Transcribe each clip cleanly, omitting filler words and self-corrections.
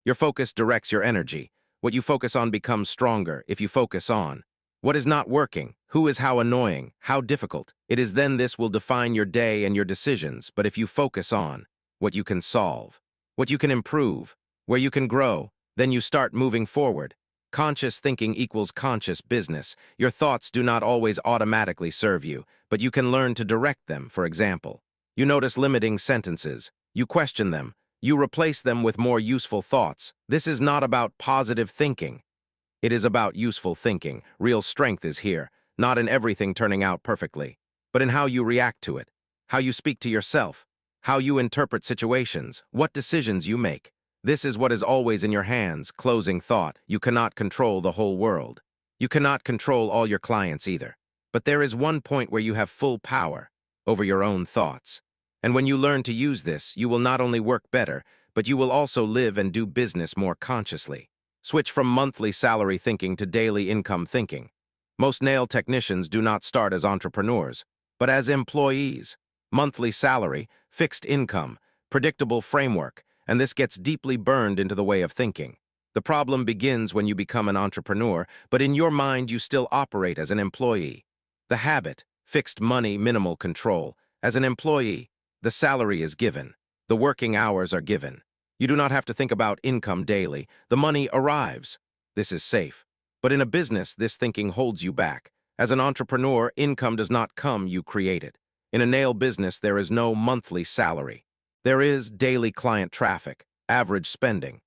Your focus directs your energy. What you focus on becomes stronger if you focus on what is not working, who is how annoying, how difficult. It is then this will define your day and your decisions, but if you focus on what you can solve, what you can improve, where you can grow, then you start moving forward. Conscious thinking equals conscious business. Your thoughts do not always automatically serve you, but you can learn to direct them. For example, you notice limiting sentences. You question them. You replace them with more useful thoughts. This is not about positive thinking. It is about useful thinking. Real strength is here, not in everything turning out perfectly, but in how you react to it, how you speak to yourself, how you interpret situations, what decisions you make. This is what is always in your hands. Closing thought. You cannot control the whole world. You cannot control all your clients either. But there is one point where you have full power over your own thoughts. And when you learn to use this, you will not only work better, but you will also live and do business more consciously. Switch from monthly salary thinking to daily income thinking. Most nail technicians do not start as entrepreneurs, but as employees. Monthly salary, fixed income, predictable framework, and this gets deeply burned into the way of thinking. The problem begins when you become an entrepreneur, but in your mind you still operate as an employee. The habit, fixed money, minimal control. As an employee, the salary is given. The working hours are given. You do not have to think about income daily. The money arrives. This is safe. But in a business, this thinking holds you back. As an entrepreneur, income does not come, you create it. In a nail business, there is no monthly salary. There is daily client traffic, average spending,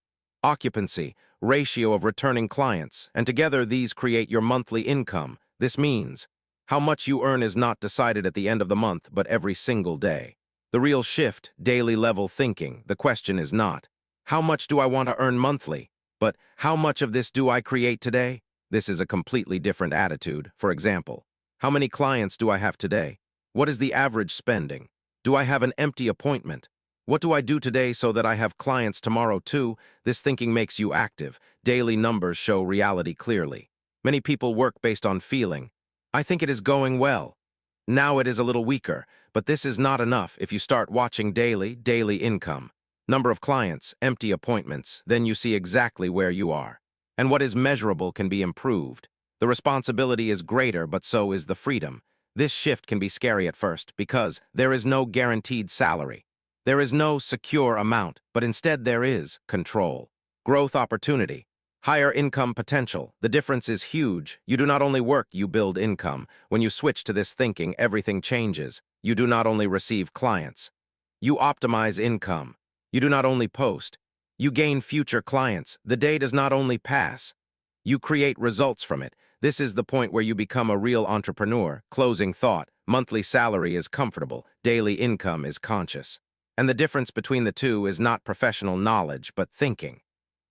occupancy, ratio of returning clients, and together these create your monthly income. This means how much you earn is not decided at the end of the month, but every single day. The real shift, daily level thinking, the question is not, how much do I want to earn monthly? But how much of this do I create today? This is a completely different attitude. For example, how many clients do I have today? What is the average spending? Do I have an empty appointment? What do I do today so that I have clients tomorrow too? This thinking makes you active. Daily numbers show reality clearly. Many people work based on feeling. I think it is going well. Now it is a little weaker, but this is not enough. If you start watching daily income, number of clients, empty appointments, then you see exactly where you are. And what is measurable can be improved. The responsibility is greater, but so is the freedom. This shift can be scary at first because there is no guaranteed salary. There is no secure amount, but instead there is control, growth opportunity, higher income potential. The difference is huge. You do not only work, you build income. When you switch to this thinking, everything changes. You do not only receive clients. You optimize income. You do not only post. You gain future clients. The day does not only pass. You create results from it. This is the point where you become a real entrepreneur. Closing thought. Monthly salary is comfortable. Daily income is conscious. And the difference between the two is not professional knowledge, but thinking.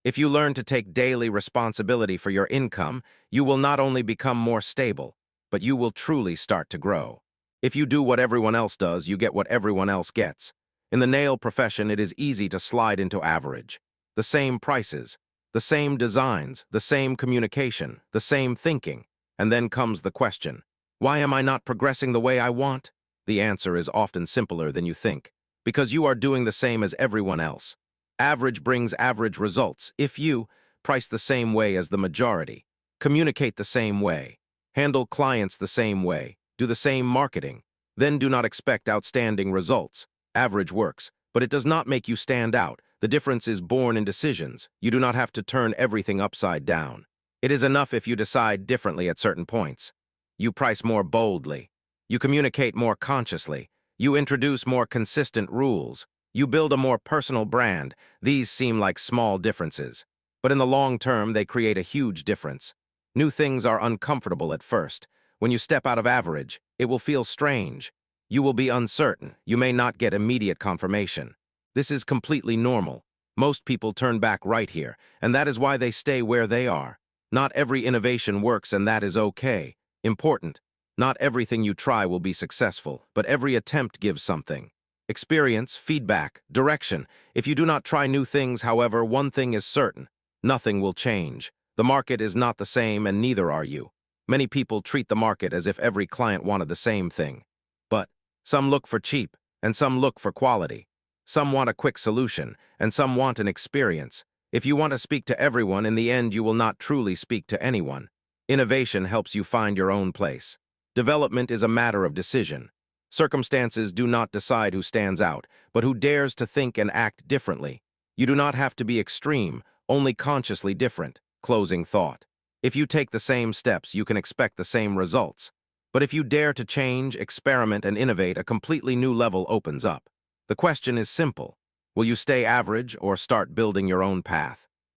If you learn to take daily responsibility for your income, you will not only become more stable, but you will truly start to grow. If you do what everyone else does, you get what everyone else gets. In the nail profession, it is easy to slide into average. The same prices, the same designs, the same communication, the same thinking. And then comes the question, why am I not progressing the way I want? The answer is often simpler than you think. Because you are doing the same as everyone else. Average brings average results. If you price the same way as the majority, communicate the same way, handle clients the same way, do the same marketing, then do not expect outstanding results. Average works, but it does not make you stand out. The difference is born in decisions. You do not have to turn everything upside down. It is enough if you decide differently at certain points. You price more boldly. You communicate more consciously. You introduce more consistent rules. You build a more personal brand. These seem like small differences, but in the long term, they create a huge difference. New things are uncomfortable at first. When you step out of average, it will feel strange. You will be uncertain. You may not get immediate confirmation. This is completely normal. Most people turn back right here, and that is why they stay where they are. Not every innovation works, and that is okay. Important. Not everything you try will be successful, but every attempt gives something. Experience, feedback, direction. If you do not try new things, however, one thing is certain. Nothing will change. The market is not the same, and neither are you. Many people treat the market as if every client wanted the same thing. But some look for cheap, and some look for quality. Some want a quick solution, and some want an experience. If you want to speak to everyone, in the end you will not truly speak to anyone. Innovation helps you find your own place. Development is a matter of decision. Circumstances do not decide who stands out, but who dares to think and act differently. You do not have to be extreme, only consciously different. Closing thought. If you take the same steps, you can expect the same results. But if you dare to change, experiment, and innovate, a completely new level opens up. The question is simple. Will you stay average or start building your own path?